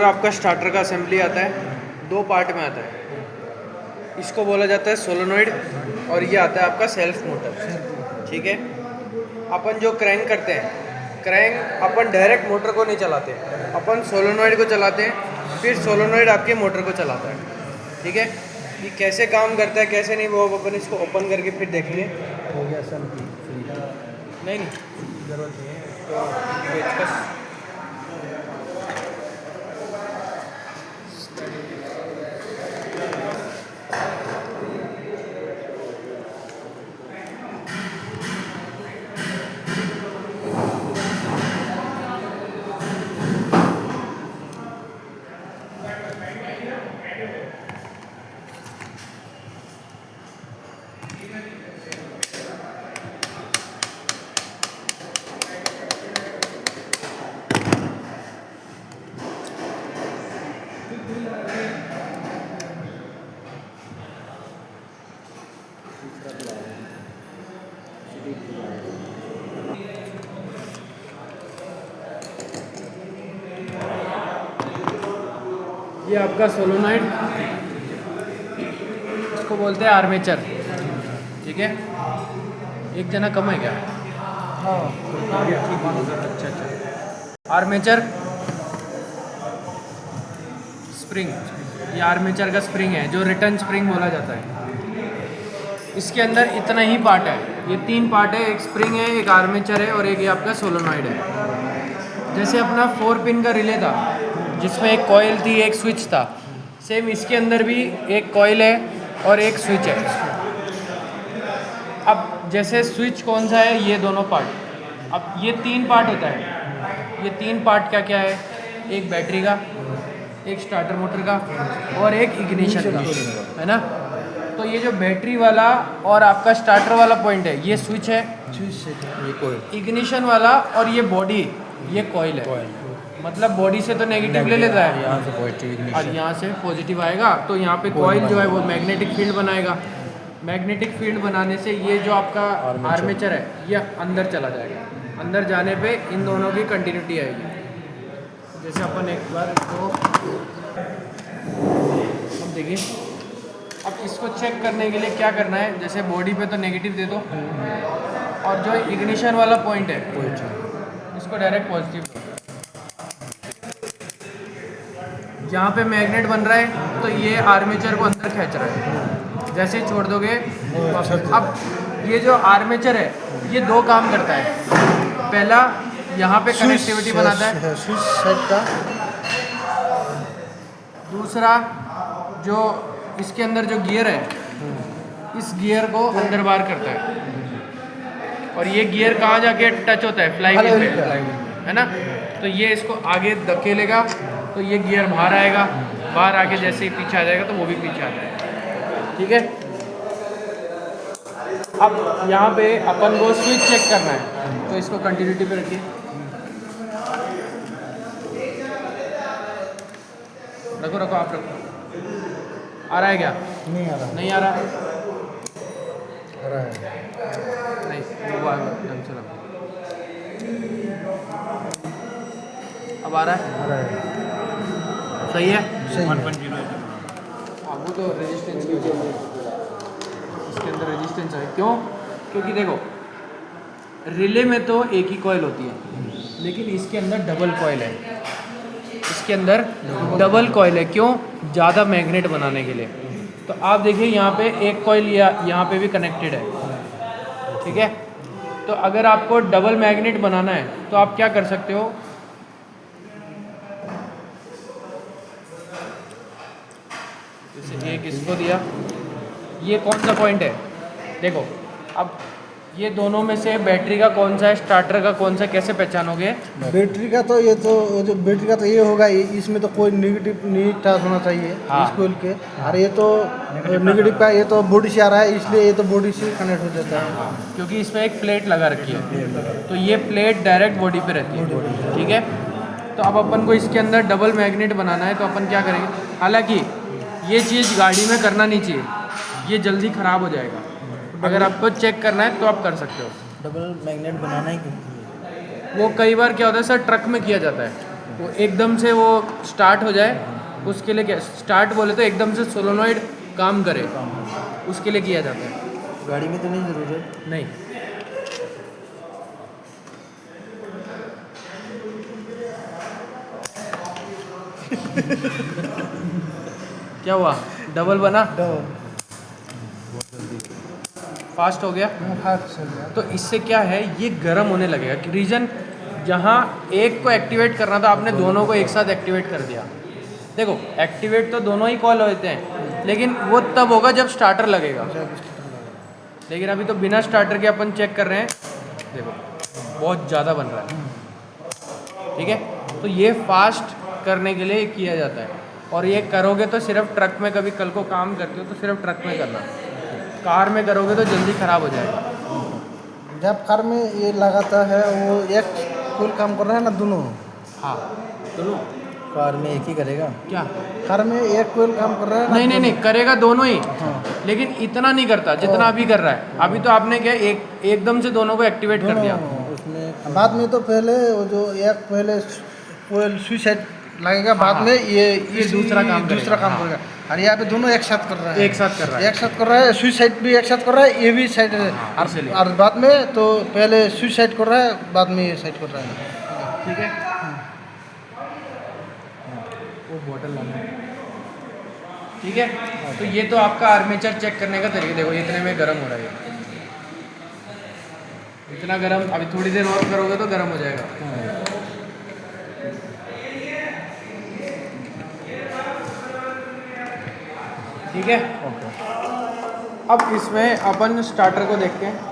पूरा आपका स्टार्टर का असेंबली आता है, 2 पार्ट में आता है। इसको बोला जाता है सोलोनॉइड और ये आता है आपका सेल्फ मोटर। ठीक है, अपन जो क्रैंक करते हैं, क्रैंक अपन डायरेक्ट मोटर को नहीं चलाते, अपन सोलोनॉइड को चलाते हैं, फिर सोलोनॉइड आपके मोटर को चलाता है। ठीक है, ये कैसे काम करता है कैसे नहीं वो अपन इसको ओपन करके फिर देखेंगे। हो गया सर नहीं ज़रूरत नहीं है तो पेचकस। ये आपका सोलोनॉइड, इसको बोलते हैं आर्मेचर। ठीक है, एक जना कम है क्या? हाँ अच्छा। आर्मेचर स्प्रिंग, ये आर्मेचर का स्प्रिंग है जो रिटर्न स्प्रिंग बोला जाता है। इसके अंदर इतना ही पार्ट है, ये 3 पार्ट है, एक स्प्रिंग है, एक आर्मेचर है और एक ये आपका सोलोनॉइड है। जैसे अपना 4 पिन का रिले था जिसमें एक कॉइल थी एक स्विच था, सेम इसके अंदर भी एक कॉइल है और एक स्विच है। अब जैसे स्विच कौन सा है, ये दोनों पार्ट। अब ये 3 पार्ट होता है, ये 3 पार्ट क्या क्या है, एक बैटरी का, एक स्टार्टर मोटर का और एक इग्निशन का, है ना। तो ये जो बैटरी वाला और आपका स्टार्टर वाला पॉइंट है ये स्विच है, ये कोई इग्निशन वाला और ये बॉडी ये कॉइल है। मतलब बॉडी से तो नेगेटिव ले लेता है, यहाँ से पॉजिटिव और यहाँ से पॉजिटिव आएगा, तो यहाँ पे कॉइल जो है वो मैग्नेटिक फील्ड बनाएगा। मैग्नेटिक फील्ड बनाने से ये जो आपका आर्मेचर है ये अंदर चला जाएगा, अंदर जाने पे इन दोनों की कंटिन्यूटी आएगी। जैसे अपन एक बार इसको अब देखिए, अब इसको चेक करने के लिए क्या करना है, जैसे बॉडी पे तो नेगेटिव दे दो और जो इग्निशन वाला पॉइंट है इसको डायरेक्ट पॉजिटिव दो। यहाँ पे मैग्नेट बन रहा है तो ये आर्मेचर को अंदर खींच रहा है, जैसे ही छोड़ दोगे। अब ये जो आर्मेचर है ये 2 काम करता है। पहला यहाँ पे कनेक्टिविटी बनाता है, स्विच साइड का। दूसरा जो इसके अंदर जो गियर है इस गियर को अंदर बाहर करता है और ये गियर कहाँ जाके टच होता है, फ्लाईव्हील पे, है ना। तो ये इसको आगे धकेलेगा तो ये गियर बाहर आएगा, बाहर आके जैसे ही पीछे आ जाएगा तो वो भी पीछे आ जाएगा। ठीक है, अब यहाँ पे अपन को स्विच चेक करना है तो इसको कंटिन्यूटी पे रखिए, रखो रखो आप रखो। आ रहा है क्या? नहीं आ रहा, नहीं आ रहा, आ रहा है नहीं वो ढंग से रखो। अब आ रहा है, सही है। 1.0 हाँ वो तो रेजिस्टेंस की वजह से इसके अंदर रेजिस्टेंस है। क्यों? क्योंकि देखो रिले में तो एक ही कॉइल होती है, लेकिन इसके अंदर डबल कॉइल है, इसके अंदर डबल कॉइल है। क्यों? ज़्यादा मैग्नेट बनाने के लिए। तो आप देखिए यहाँ पे एक कॉइल यहाँ पे भी कनेक्टेड है। ठीक है, तो अगर आपको डबल मैग्नेट बनाना है तो आप क्या कर सकते हो, जैसे एक इसको दिया, ये कौन सा पॉइंट है देखो। अब ये दोनों में से बैटरी का कौन सा है, स्टार्टर का कौन सा, कैसे पहचानोगे? बैटरी का तो ये तो जो बैटरी का तो ये होगा, इसमें तो कोई नेगेटिव नहीं टच होना चाहिए। हाँ। इस कोइल के, और ये तो नेगेटिव का ये तो बॉडी से आ रहा है, इसलिए ये तो बॉडी से कनेक्ट हो जाता है। क्योंकि इसमें एक प्लेट लगा रखी है तो ये प्लेट डायरेक्ट बॉडी पे रहती है। ठीक है, तो अब अपन को इसके अंदर डबल मैग्नेट बनाना है तो अपन क्या करेंगे, हालांकि ये चीज़ गाड़ी में करना नहीं चाहिए, ये जल्दी ख़राब हो जाएगा। अगर आपको चेक करना है तो आप कर सकते हो। डबल मैग्नेट बनाना ही क्यों? वो कई बार क्या होता है सर, ट्रक में किया जाता है। ओके। वो एकदम से वो स्टार्ट हो जाए, उसके लिए क्या स्टार्ट बोले तो एकदम से सोलोनॉइड काम करे, उसके लिए किया जाता है। गाड़ी में तो नहीं ज़रूरत। नहीं, क्या हुआ, डबल बना, फास्ट हो गया। तो इससे क्या है, ये गर्म होने लगेगा। रीज़न जहाँ एक को एक्टिवेट करना था, आपने दोनों को एक साथ एक्टिवेट कर दिया। देखो एक्टिवेट तो दोनों ही कॉल होते हैं, लेकिन वो तब होगा जब स्टार्टर लगेगा। लेकिन अभी तो बिना स्टार्टर के अपन चेक कर रहे हैं, देखो बहुत ज़्यादा बन रहा है। ठीक है, तो ये फास्ट करने के लिए किया जाता है। और ये करोगे तो सिर्फ ट्रक में, कभी कल को काम करते हो तो सिर्फ ट्रक में करना, कार में करोगे तो जल्दी ख़राब हो जाएगा। जब कार में ये लगाता है, वो एक फुल काम कर रहा है ना दोनों? हाँ, दोनों। कार में एक ही करेगा क्या? कार में एक कोयल काम कर रहा है ना? नहीं नहीं नहीं, करेगा दोनों ही, हाँ। लेकिन इतना नहीं करता जितना अभी कर रहा है। अभी तो आपने क्या एकदम से दोनों को एक्टिवेट कर दिया। उसमें बाद में तो पहले वो जो एक पहले कोयल सुसाइड लगेगा, बाद में ये दूसरा काम करेगा। और यहाँ पे दोनों एक साथ कर रहा है, एक साथ कर रहा है। सुसाइड भी एक साथ कर रहा है, ये भी साइड इसलिए। और बाद में तो पहले सुसाइड कर रहा है, बाद में ये साइड कर रहा है। ठीक है, वो बॉटल लाना है। ठीक है, तो ये तो आपका आर्मेचर चेक करने का तरीका। देखो इतने में गर्म हो रहा है, इतना गर्म। अभी थोड़ी देर और करोगे तो गर्म हो जाएगा। ठीक है, अब इसमें अपन स्टार्टर को देखते हैं।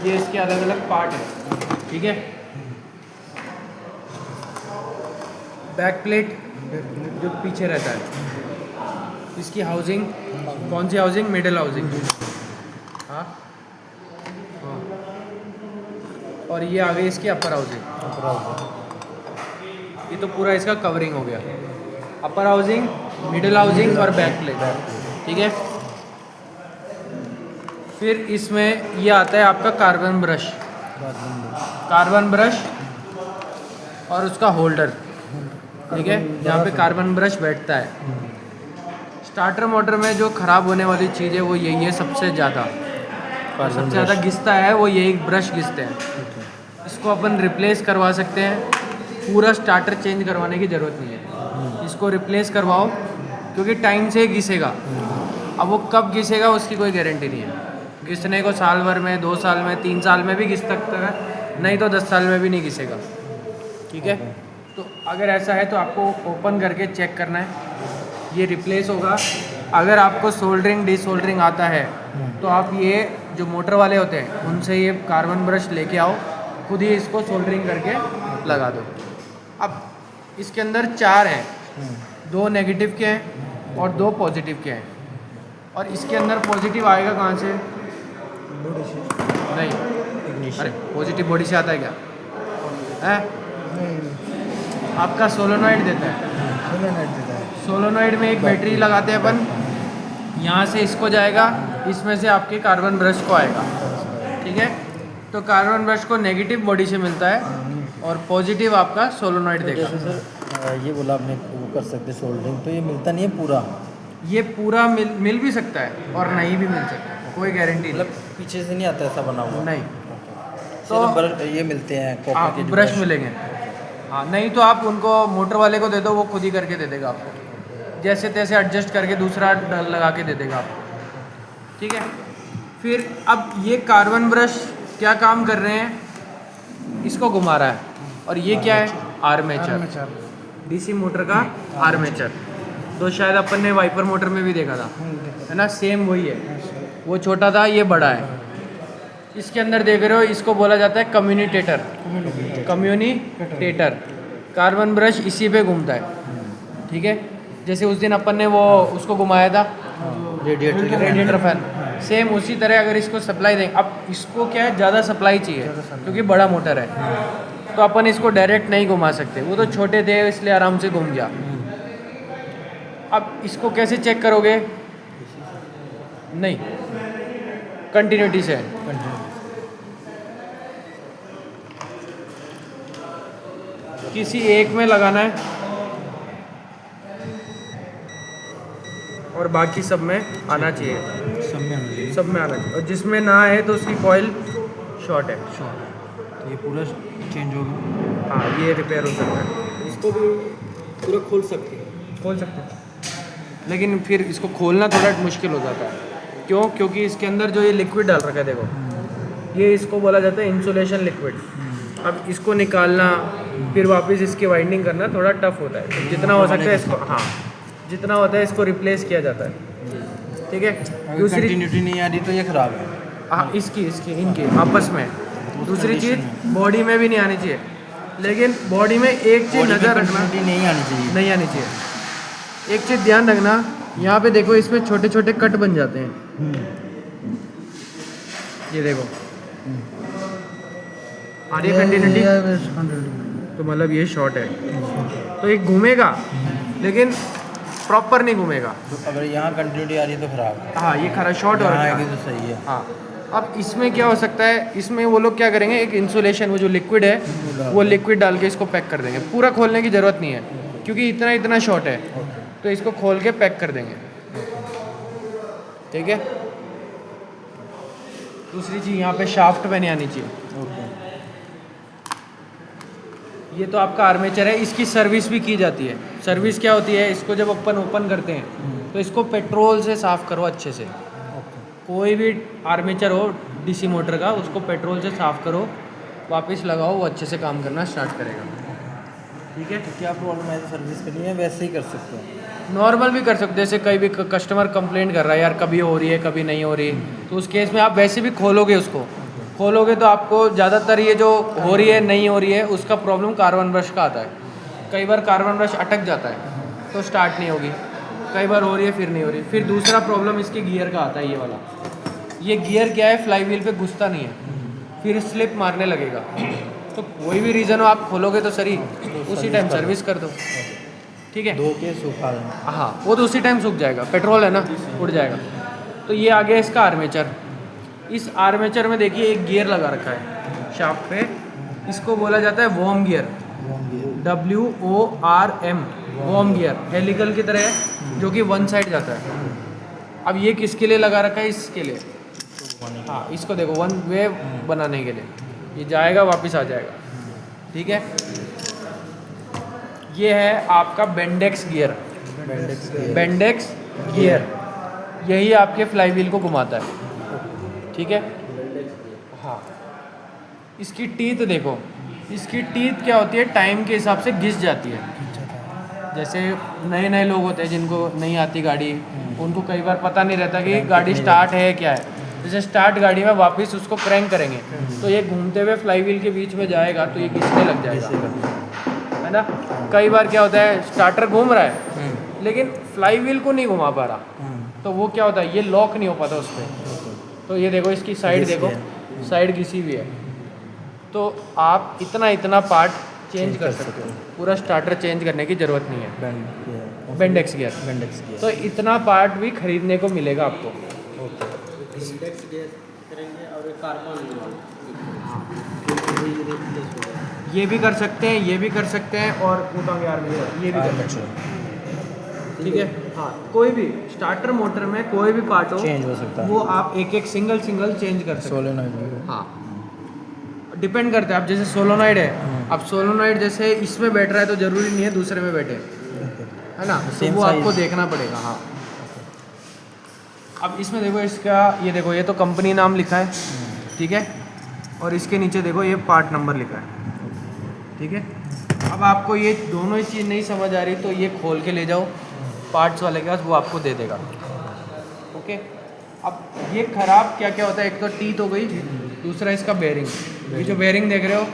ये इसके अलग अलग पार्ट हैं। ठीक है, बैक प्लेट जो पीछे रहता है, इसकी हाउसिंग, कौन सी हाउसिंग? Middle housing. हाँ, और ये आ गई इसकी अपर हाउसिंग। ये तो पूरा इसका कवरिंग हो गया, अपर हाउसिंग, मिडिल हाउसिंग और बैक प्लेट। ठीक है, फिर इसमें ये आता है आपका कार्बन ब्रश और उसका होल्डर। ठीक है, जहाँ पे कार्बन ब्रश बैठता है। स्टार्टर मोटर में जो ख़राब होने वाली चीज़ है वो यही है, सबसे ज़्यादा घिसता है वो यही ब्रश घिसते हैं। इसको अपन रिप्लेस करवा सकते हैं, पूरा स्टार्टर चेंज करवाने की ज़रूरत नहीं है। इसको रिप्लेस करवाओ, क्योंकि टाइम से घिसेगा। अब वो कब घिसेगा उसकी कोई गारंटी नहीं है। घिसने को साल भर में, 2 साल में, 3 साल में भी घिस सकता है, नहीं तो 10 साल में भी नहीं घिसेगा। ठीक है, तो अगर ऐसा है तो आपको ओपन करके चेक करना है, ये रिप्लेस होगा। अगर आपको सोल्डरिंग डिसोल्डरिंग आता है तो आप ये जो मोटर वाले होते हैं उनसे ये कार्बन ब्रश लेके आओ, खुद ही इसको सोल्डरिंग करके लगा दो। अब इसके अंदर 4 हैं, 2 नेगेटिव के हैं और 2 पॉजिटिव के हैं। और इसके अंदर पॉजिटिव आएगा कहाँ से? नहीं, अरे पॉजिटिव बॉडी से आता है क्या? है आपका सोलोनॉइड देता है। सोलोनॉइड में एक बैटरी लगाते हैं अपन, यहाँ से इसको जाएगा, इसमें से आपके कार्बन ब्रश को आएगा। ठीक है, तो कार्बन ब्रश को नेगेटिव बॉडी से मिलता है और पॉजिटिव आपका सोलोनॉइड देगा। सर ये बोला आपने वो कर सकते सोल्डरिंग, तो ये मिलता नहीं है पूरा? ये पूरा मिल भी सकता है और नहीं भी मिल सकता है, कोई गारंटी नहीं। पीछे से नहीं आता ऐसा बना हुआ? नहीं, तो ये मिलते हैं कॉपर के ब्रश मिलेंगे। हाँ, नहीं तो आप उनको मोटर वाले को दे दो, वो खुद ही करके दे देगा आपको, जैसे तैसे एडजस्ट करके दूसरा लगा के दे देगा आपको। ठीक है, फिर अब ये कार्बन ब्रश क्या काम कर रहे हैं? इसको घुमा रहा है, और ये क्या है? आर्मेचर। डीसी मोटर का आर्मेचर। तो शायद अपन ने वाइपर मोटर में भी देखा था, है ना, सेम वही है। वो छोटा था, ये बड़ा है। इसके अंदर देख रहे हो, इसको बोला जाता है कम्युनिटेटर। कम्युनिटेटर कार्बन ब्रश इसी पे घूमता है, ठीक है। जैसे उस दिन अपन ने वो उसको घुमाया था, रेडिएटर फैन, सेम उसी तरह अगर इसको सप्लाई दें। अब इसको क्या है, ज़्यादा सप्लाई चाहिए क्योंकि बड़ा मोटर है, तो अपन इसको डायरेक्ट नहीं घुमा सकते। वो तो छोटे थे इसलिए आराम से घूम गया। अब इसको कैसे चेक करोगे? नहीं, कंटिन्यूटी से। किसी एक में लगाना है और बाकी सब में आना चाहिए, सब में आना चाहिए। और जिसमें ना है तो उसकी कॉइल शॉर्ट है। तो ये पूरा चेंज हो गया। हाँ, ये रिपेयर हो सकता है। इसको भी पूरा खोल सकते हैं, लेकिन फिर इसको खोलना थोड़ा मुश्किल हो जाता है। क्यों? क्योंकि इसके अंदर जो ये लिक्विड डाल रखा है, देखो, ये इसको बोला जाता है इंसुलेशन लिक्विड। अब इसको निकालना फिर वापस इसकी वाइंडिंग करना थोड़ा टफ होता है। तो जितना हो सकता है इसको, हाँ, जितना होता है इसको रिप्लेस किया जाता है, ठीक है। दूसरी कंटिन्यूटी नहीं आ रही तो ये खराब है। हाँ, इसकी इनकी आपस में। दूसरी चीज़, बॉडी में भी नहीं आनी चाहिए, लेकिन बॉडी में एक चीज़ नज़र रखना, नहीं आनी चाहिए। एक चीज़ ध्यान रखना, यहाँ पे देखो इसमें छोटे छोटे कट बन जाते हैं, ये देखो, आ रही है कंटिन्यूटी, तो मतलब ये शॉर्ट है। तो ये घूमेगा लेकिन प्रॉपर नहीं घूमेगा। तो अगर यहाँ कंटिन्यूटी आ रही है तो खराब है। हाँ, ये खरा शॉर्ट हो रहा है, तो सही है। हाँ। अब इसमें क्या हो सकता है, इसमें वो लोग क्या करेंगे, एक इंसुलेशन, वो जो लिक्विड है वो लिक्विड डाल के इसको पैक कर देंगे। पूरा खोलने की ज़रूरत नहीं है क्योंकि इतना शॉर्ट है, तो इसको खोल के पैक कर देंगे, ठीक है। दूसरी चीज़, यहाँ पे शाफ्ट में नहीं आनी चाहिए। ये तो आपका आर्मेचर है, इसकी सर्विस भी की जाती है। सर्विस क्या होती है, इसको जब अपन ओपन करते हैं तो इसको पेट्रोल से साफ़ करो अच्छे से। कोई भी आर्मेचर हो डीसी मोटर का, उसको पेट्रोल से साफ़ करो, वापस लगाओ, वो अच्छे से काम करना स्टार्ट करेगा, ठीक है। तो क्या प्रॉब्लम है, सर्विस करनी है वैसे ही कर सकते हैं। नॉर्मल भी कर सकते हो, जैसे कहीं भी कस्टमर कंप्लेंट कर रहा है, यार कभी हो रही है कभी नहीं हो रही, तो उस केस में आप वैसे भी खोलोगे, उसको खोलोगे तो आपको ज़्यादातर ये जो हो रही है नहीं हो रही है उसका प्रॉब्लम कार्बन ब्रश का आता है। कई बार कार्बन ब्रश अटक जाता है तो स्टार्ट नहीं होगी, कई बार हो रही है फिर नहीं हो रही। फिर दूसरा प्रॉब्लम इसके गियर का आता है, ये वाला, ये गियर क्या है, फ्लाई व्हील पे घुसता नहीं है, फिर स्लिप मारने लगेगा। तो कोई भी रीज़न हो, आप खोलोगे तो सही, उसी टाइम सर्विस कर दो, ठीक है। धो के सूखा देना। हाँ, वो तो उसी टाइम सूख जाएगा, पेट्रोल है ना, उड़ जाएगा। तो ये आ गया इसका आर्मेचर। इस आर्मेचर में देखिए एक गियर लगा रखा है शाफ्ट पे, इसको बोला जाता है worm gear, WORM, worm gear, helical की तरह है जो कि वन साइड जाता है। अब ये किसके लिए लगा रखा है, इसके लिए, हाँ, इसको देखो वन वे बनाने के लिए, ये जाएगा वापस आ जाएगा, ठीक है। ये है आपका बेंडेक्स गियर, यही आपके फ्लाई व्हील को घुमाता है, ठीक है। हाँ, इसकी टीथ देखो, इसकी टीथ क्या होती है, टाइम के हिसाब से घिस जाती है। जैसे नए लोग होते हैं जिनको नहीं आती गाड़ी, उनको कई बार पता नहीं रहता कि गाड़ी स्टार्ट है क्या है। जैसे स्टार्ट गाड़ी में वापस उसको क्रैंक करेंगे तो ये घूमते हुए फ्लाई व्हील के बीच में जाएगा तो ये घिसने लग जाएगा, है ना। कई बार क्या होता है, स्टार्टर घूम रहा है लेकिन फ्लाई व्हील को नहीं घुमा पा रहा, तो वो क्या होता है, ये लॉक नहीं हो पाता उस पर। तो ये देखो इसकी साइड देखो, साइड घिसी हुई है। तो आप इतना पार्ट चेंज कर सकते हो, पूरा स्टार्टर चेंज करने की ज़रूरत नहीं है। बेंडेक्स गियर, तो इतना पार्ट भी खरीदने को मिलेगा आपको। बेंडेक्स गियर करेंगे और कार्बन ये भी कर सकते हैं, ये भी कर सकते हैं, और पूछा यार ये भी कर सकते हैं, ठीक है। हाँ, कोई भी स्टार्टर मोटर में कोई भी पार्ट हो चेंज हो सकता है, वो आप एक सिंगल चेंज कर सकते सोलेनॉइड। हाँ, डिपेंड करता है। अब जैसे सोलोनॉइड है, अब सोलोनॉइड जैसे इसमें बैठ रहा है तो ज़रूरी नहीं है दूसरे में बैठे, है ना, तो वो आपको देखना पड़ेगा। हाँ, अब इसमें देखो, इसका ये देखो, ये तो कंपनी नाम लिखा है, ठीक है, और इसके नीचे देखो ये पार्ट नंबर लिखा है, ठीक है। अब आपको ये दोनों ही चीज़ नहीं समझ आ रही तो ये खोल के ले जाओ पार्ट्स वाले के पास, वो आपको दे देगा। ओके, अब ये ख़राब क्या क्या होता है, एक तो टीथ हो गई, दूसरा इसका बेयरिंग। ये जो बेयरिंग देख रहे हो,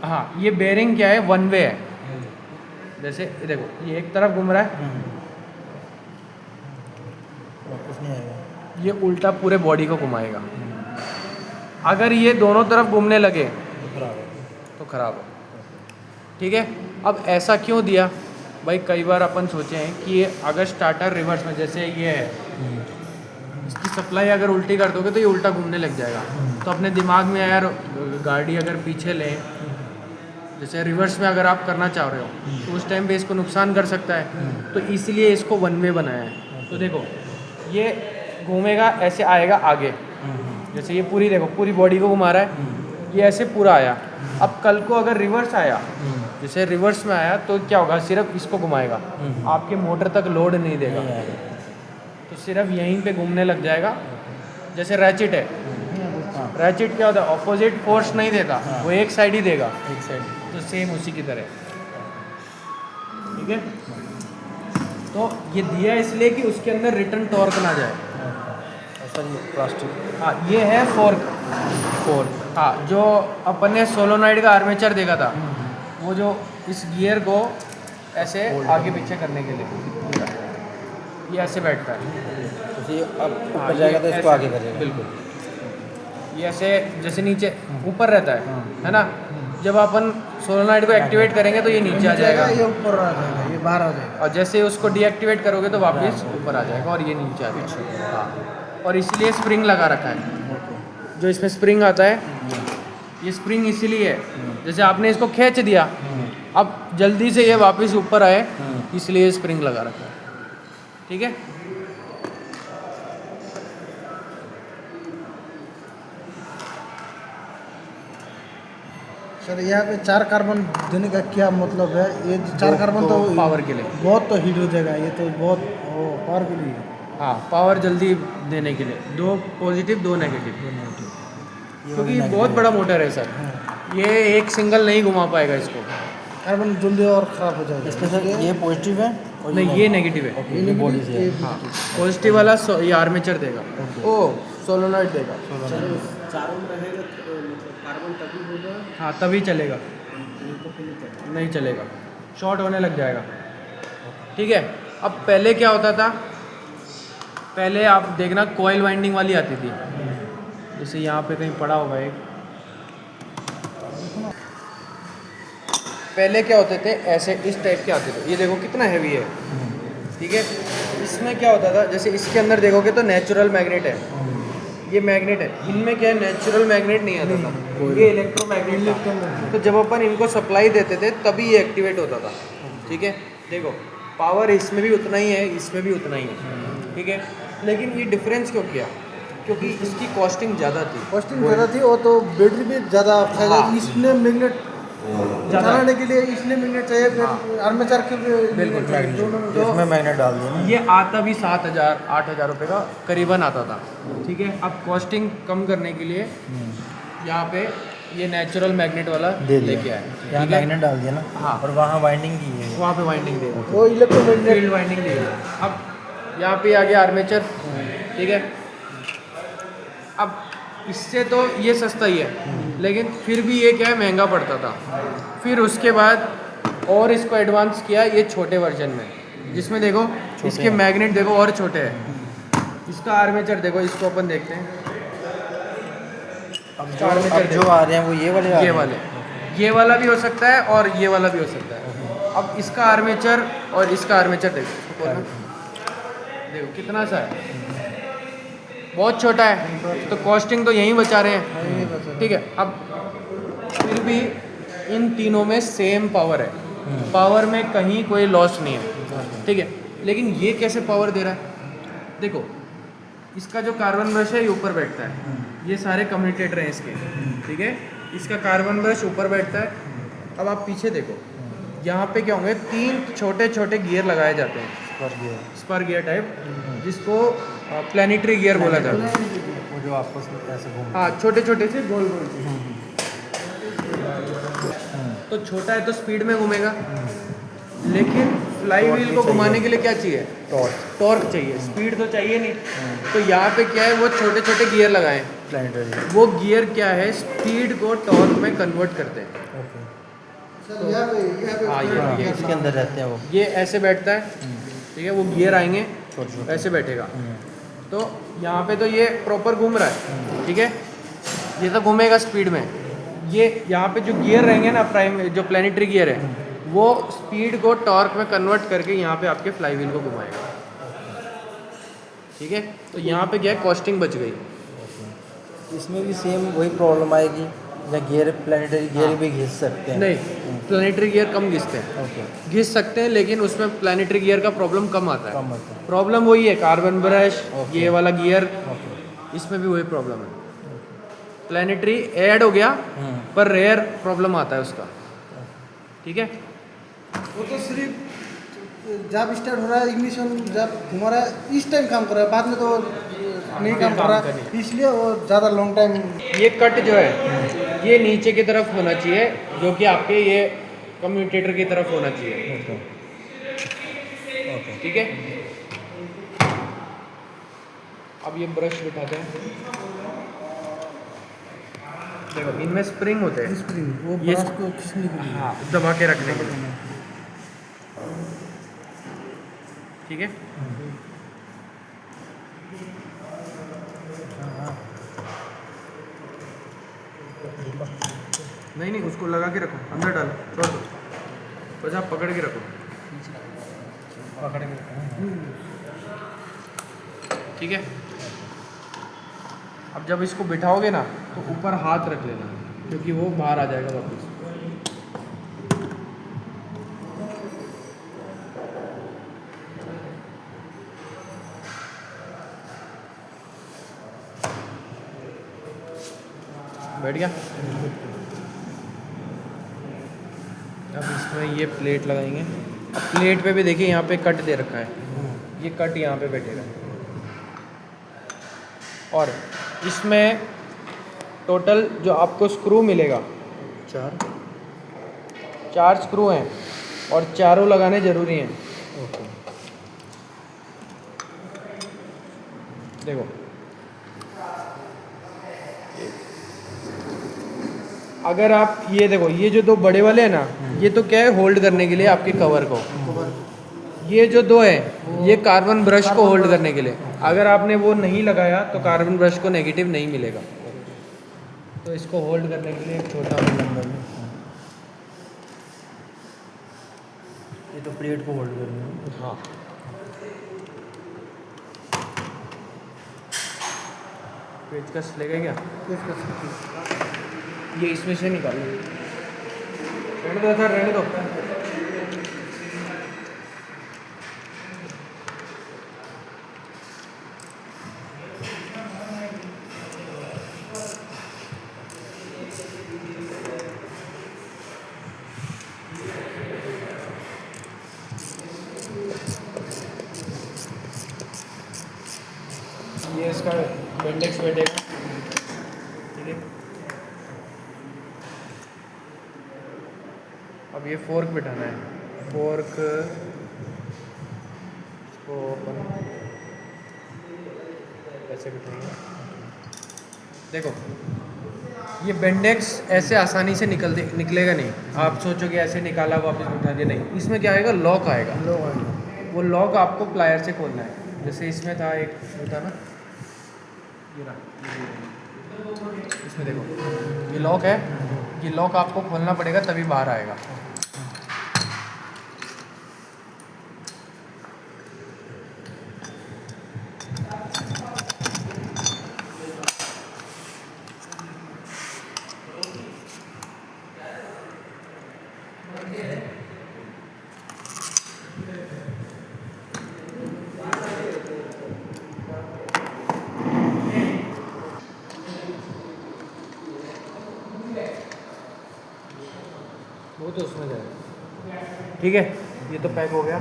हाँ ये बेयरिंग क्या है, वन वे है। जैसे ये देखो, ये एक तरफ घूम रहा है, कुछ नहीं आएगा। ये उल्टा पूरे बॉडी को घुमाएगा। अगर ये दोनों तरफ घूमने लगे तो ख़राब है। ठीक है, अब ऐसा क्यों दिया भाई, कई बार अपन सोचे हैं कि ये अगर स्टार्टर रिवर्स में, जैसे ये है, इसकी सप्लाई अगर उल्टी कर दोगे तो ये उल्टा घूमने लग जाएगा। तो अपने दिमाग में यार गाड़ी अगर पीछे लें, जैसे रिवर्स में अगर आप करना चाह रहे हो तो उस टाइम पे इसको नुकसान कर सकता है, तो इसलिए इसको वन वे बनाया है। तो देखो ये घूमेगा, ऐसे आएगा आगे, जैसे ये पूरी देखो पूरी बॉडी को घुमा रहा है, ये ऐसे पूरा आया। अब कल को अगर रिवर्स आया, जैसे रिवर्स में आया तो क्या होगा, सिर्फ इसको घुमाएगा, आपके मोटर तक लोड नहीं देगा, तो सिर्फ यहीं पे घूमने लग जाएगा। जैसे रैचिट है, रैचिट क्या होता है, ऑपोजिट फोर्स नहीं देता, वो एक साइड ही देगा, एक साइड। तो सेम उसी की तरह। ठीक है, तो ये दिया इसलिए कि उसके अंदर रिटर्न टॉर्क ना जाए। ऐसा ये प्लास्टिक। हाँ ये है फोर्क। हाँ, जो अपन ने सोलोनॉइड का आर्मेचर देखा था, वो जो इस गियर को ऐसे आगे पीछे करने के लिए, ये ऐसे बैठता है। तो ये अब हाँ, ऊपर जाएगा तो ये इसको ऐसे- आगे करेगा। बिल्कुल, ये ऐसे जैसे नीचे ऊपर रहता है ना, जब अपन सोलोनॉइड को एक्टिवेट करेंगे तो ये नीचे आ जाएगा, ये ऊपर आ जाएगा, ये बाहर आ जाएगा। और जैसे उसको डीएक्टिवेट करोगे तो वापस ऊपर आ जाएगा और ये नीचे आ जाएगा। हाँ, और इसलिए स्प्रिंग लगा रखा है, जो इसमें स्प्रिंग आता है, ये स्प्रिंग इसीलिए है, जैसे आपने इसको खींच दिया, अब जल्दी से ये वापस ऊपर आए, इसलिए स्प्रिंग लगा रखा है। ठीक है, सर यहाँ पे 4 कार्बन देने का क्या मतलब है? ये 4 कार्बन तो पावर के लिए, बहुत तो हीट हो जाएगा, ये तो बहुत पावर के लिए। हाँ पावर जल्दी देने के लिए, 2 पॉजिटिव 2 नेगेटिव, क्योंकि बहुत बड़ा मोटर है सर, ये एक सिंगल नहीं घुमा पाएगा इसको। कार्बन जल्दी और ख़राब हो जाएगा। इसमें सर ये पॉजिटिव है और नहीं ये नेगेटिव है। ये बॉडी से है। हाँ, पॉजिटिव वाला ये आर्मेचर देगा, ओ सोलोनॉइड देगा। चारों में रहेगा तो मतलब कार्बन तभी होगा, हाँ तभी चलेगा, नहीं तो फिर नहीं चलेगा। नहीं चलेगा, शॉर्ट होने लग जाएगा। ठीक है, अब पहले क्या होता था, पहले आप देखना कॉइल वाइंडिंग वाली आती थी, जैसे यहाँ पे कहीं पड़ा होगा एक, पहले क्या होते थे ऐसे इस टाइप के आते थे, ये देखो कितना हैवी है। ठीक है, इसमें क्या होता था, जैसे इसके अंदर देखोगे तो नेचुरल मैग्नेट है, ये मैग्नेट है, इनमें क्या है नेचुरल मैग्नेट नहीं आता था, ये इलेक्ट्रोमैग्नेट था। तो जब अपन इनको सप्लाई देते थे तभी ये एक्टिवेट होता था। ठीक है, देखो पावर इसमें भी उतना ही है, इसमें भी उतना ही है। ठीक है, लेकिन ये डिफरेंस क्यों किया, क्योंकि इसकी कॉस्टिंग ज़्यादा थी। कॉस्टिंग ज़्यादा थी, वो तो बैटरी भी ज़्यादा खाएगा। हाँ। इसने मैग्नेट चलाने के लिए इसने मैग्नेट चाहिए, फिर आर्मेचर के बिल्कुल, तो इसमें मैग्नेट डाल दिया ना। ये आता भी 7,000 8,000 रुपये का करीबन आता था। ठीक है, अब कॉस्टिंग कम करने के लिए यहाँ पे ये नेचुरल मैग्नेट वाला दे दिया। लेके आए। यहाँ ठीक है? मैग्नेट डाल दिया ना। हाँ। और वहाँ वाइंडिंग की है। वहाँ पे वाइंडिंग दे वो इलेक्ट्रोमैग्नेट फील्ड वाइंडिंग दे। अब यहाँ पे आ गया आर्मेचर। ठीक है, अब इससे तो ये सस्ता ही है, लेकिन फिर भी ये क्या है महंगा पड़ता था। फिर उसके बाद और इसको एडवांस किया ये छोटे वर्जन में, जिसमें देखो इसके मैग्नेट देखो और छोटे हैं, इसका आर्मेचर देखो, इसको अपन देखते हैं। अब इसका आर्मेचर जो आ रहे हैं वो ये वाले आ ये रहे हैं। वाले, ये वाला भी हो सकता है और ये वाला भी हो सकता है। अब इसका आर्मेचर और इसका आर्मेचर देखो, देखो कितना सा है, बहुत छोटा है, तो कॉस्टिंग तो यहीं बचा रहे हैं। ठीक है, अब फिर भी इन तीनों में सेम पावर है, पावर में कहीं कोई लॉस नहीं है। ठीक है, लेकिन ये कैसे पावर दे रहा है, देखो इसका जो कार्बन ब्रश है ये ऊपर बैठता है, ये सारे कम्यूटेटर हैं इसके। ठीक है, इसका कार्बन ब्रश ऊपर बैठता है। अब आप पीछे देखो, यहाँ पे क्या होंगे 3 छोटे छोटे गियर लगाए जाते हैं, स्पर गियर टाइप, जिसको प्लानिटरी गियर बोला जाता है। वो जो आपस में ऐसे घूम। हाँ, छोटे छोटे से गोल गोल से। तो छोटा है तो स्पीड में घूमेगा, लेकिन फ्लाई व्हील को घुमाने के लिए क्या चाहिए? टॉर्क चाहिए, स्पीड तो चाहिए नहीं। तो यहाँ पे क्या है, वो छोटे छोटे गियर लगाए हैं। प्लानिटरी। वो गियर क्या है, स्पीड को टॉर्क में कन्वर्ट करते हैं। ओके। सर यहाँ पे हाँ, हाँ, ये इसके अंदर रहते हैं वो। ये ऐसे बैठता है, ठीक है, वो गियर आएंगे छोटे छोटे। ऐसे बैठेगा। तो यहाँ पे तो ये प्रॉपर घूम रहा है, ठीक है, ये तो घूमेगा स्पीड में। ये यहाँ पे जो गियर रहेंगे ना, प्राइम जो प्लानिटरी गियर है, वो स्पीड को टॉर्क में कन्वर्ट करके यहाँ पे आपके फ्लाई व्हील को घुमाएगा, ठीक है। तो यहाँ पे क्या है, कॉस्टिंग बच गई। इसमें भी सेम वही प्रॉब्लम आएगी, या गियर प्लानिटरी गियर भी घिस सकते हैं? नहीं, प्लानिटरी गियर कम घिसते हैं, ओके। घिस सकते हैं, लेकिन उसमें प्लानिटरी गियर का प्रॉब्लम कम आता है। कम होता है। प्रॉब्लम वही है, कार्बन ब्रश, ओके। ये वाला गियर, ओके। इसमें भी वही प्रॉब्लम है। प्लानिटरी ऐड हो गया, पर रेयर प्रॉब्लम आता है उसका, ठीक है। वो तो सिर्फ जब स्टार्ट हो रहा है इग्निशन, जब घुमा रहा है इस टाइम काम कर रहा है, बाद में तो नहीं काम कर रहा है, इसलिए वो ज़्यादा लॉन्ग टाइम। ये कट जो है ये नीचे की तरफ होना चाहिए, जो कि आपके ये कम्यूटेटर की तरफ होना चाहिए, ओके। ठीक है। अब ये ब्रश बिठाते हैं, देखो इनमें स्प्रिंग होते हैं, स्प्रिंग वो ये ब्रश को खींचने के लिए। हाँ, दबा के रखने के लिए, ठीक है। नहीं नहीं, उसको लगा के रखो, अंदर डालो, छोड़ दो, बस आप पकड़ के रखो, पकड़ के। ठीक है। अब जब इसको बिठाओगे ना, तो ऊपर हाथ रख लेना, क्योंकि वो बाहर आ जाएगा वापस। बैठ गया। अब इसमें ये प्लेट लगाएंगे। अब प्लेट पे भी देखिए, यहाँ पे कट दे रखा है, ये कट यहाँ पे बैठेगा। और इसमें टोटल जो आपको स्क्रू मिलेगा, चार स्क्रू हैं, और चारों लगाने ज़रूरी हैं। ओके। देखो, अगर आप ये देखो, ये जो दो बड़े वाले हैं ना, ये तो क्या है, होल्ड करने के लिए आपके कवर को। ये जो दो है, ये कार्बन ब्रश को होल्ड करने के लिए। अगर आपने वो नहीं लगाया तो कार्बन ब्रश को नेगेटिव नहीं मिलेगा, तो इसको होल्ड करने के लिए एक छोटा नंबर में। ये तो प्लेट को होल्ड करनी है। हाँ, पेचकस लेगा क्या? ये इसमें से निकालो, रहने दो सर, रहने दो। ये इसका बेंडेक्स बैठेगा, ठीक है। अब ये फोर्क बिठाना है, फोर्क इसको अपन ऐसे बिठाएंगे। देखो, ये बेंडेक्स ऐसे आसानी से निकलेगा नहीं। आप सोचोगे ऐसे निकाला वापस बिठा दिया, नहीं, इसमें क्या आएगा, लॉक आएगा। वो लॉक आपको प्लायर से खोलना है। जैसे इसमें था, एक था ना, ये रहा, इसमें देखो ये लॉक है, ये लॉक आपको खोलना पड़ेगा तभी बाहर आएगा। वो तो उसमें जाएगा, ठीक है। ये तो पैक हो गया।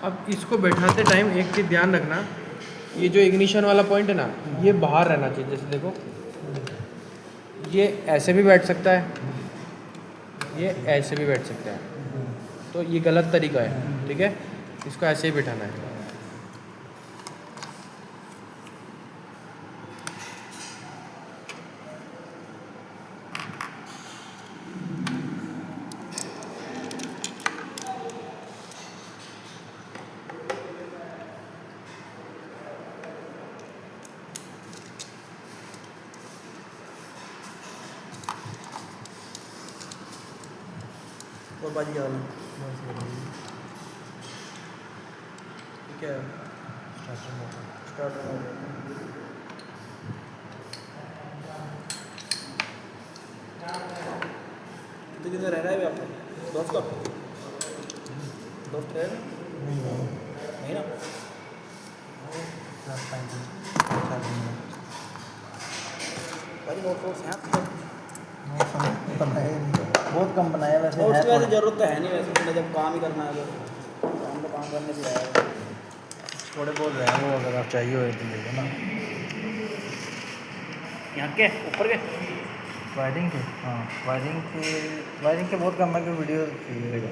अब इसको बैठाते टाइम एक चीज़ ध्यान रखना, ये जो इग्निशन वाला पॉइंट है ना, ये बाहर रहना चाहिए। जैसे देखो, ये ऐसे भी बैठ सकता है, ये ऐसे भी बैठ सकता है, तो ये गलत तरीका है, ठीक है। इसको ऐसे ही बैठाना है। और बाजी क्या वाला क्या है? स्टार्टर तो किधर रह रहा है अभी आपका दोस्त? दोस्त रह रहा है? नहीं ना। भाई नोट हैं आपके? बहुत कम बनाया वैसे। नोट्स की वैसे ज़रूरत तो है नहीं, वैसे तो जब काम ही करना है तो काम तो काम करने से आएगा। थोड़े बहुत रहे वो, अगर आप चाहिए हो तो ले लो ना। यहाँ के ऊपर के वायरिंग के, हाँ वायरिंग के बहुत कम है कि वीडियो चाहिएगा।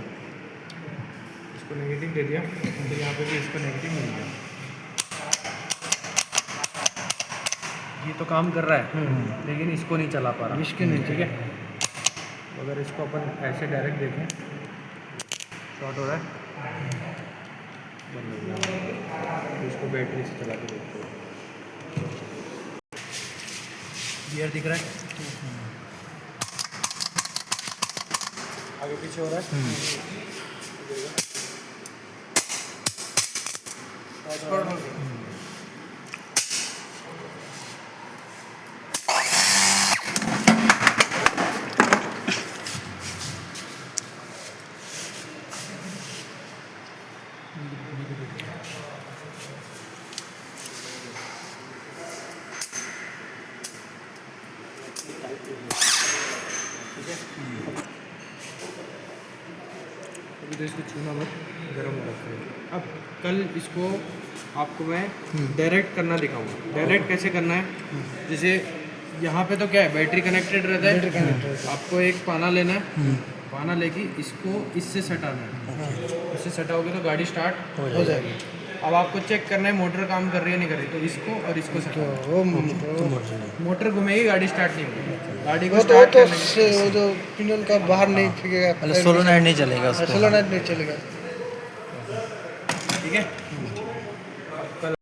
इसको नेगेटिव दे दिया, तो यहाँ पे भी इसको नेगेटिव मिल गया। ये तो काम कर रहा है, लेकिन इसको नहीं चला पा रहा, इसके नहीं, ठीक है। अगर इसको अपन ऐसे डायरेक्ट देखें, शॉर्ट हो रहा है, बंद हो गया। तो इसको बैटरी से चला के देखते हैं। गियर दिख रहा है, आगे पीछे हो रहा है। शॉर्ट हो गया। अभी तो इसको छूना मत, गर्म हो रखा है। अब कल इसको आपको मैं डायरेक्ट करना दिखाऊंगा। डायरेक्ट कैसे करना है, जैसे यहाँ पे तो क्या है, बैटरी कनेक्टेड रहता है। आपको एक पाना लेना है, पाना लेके इसको इससे सटाना है। इससे सटाओगे तो गाड़ी स्टार्ट हो जाएगी। अब आपको चेक करना है मोटर काम कर रही है नहीं कर रही, तो इसको और इसको सटाओ। मोटर घूमेगी, गाड़ी स्टार्ट नहीं होगी। गाड़ी को स्टार्ट करने के लिए वो जो पिनियन का बाहर नहीं फेंकेगा, सोलोनाइड नहीं चलेगा, सोलोनाइड नहीं चलेगा। ठीक है।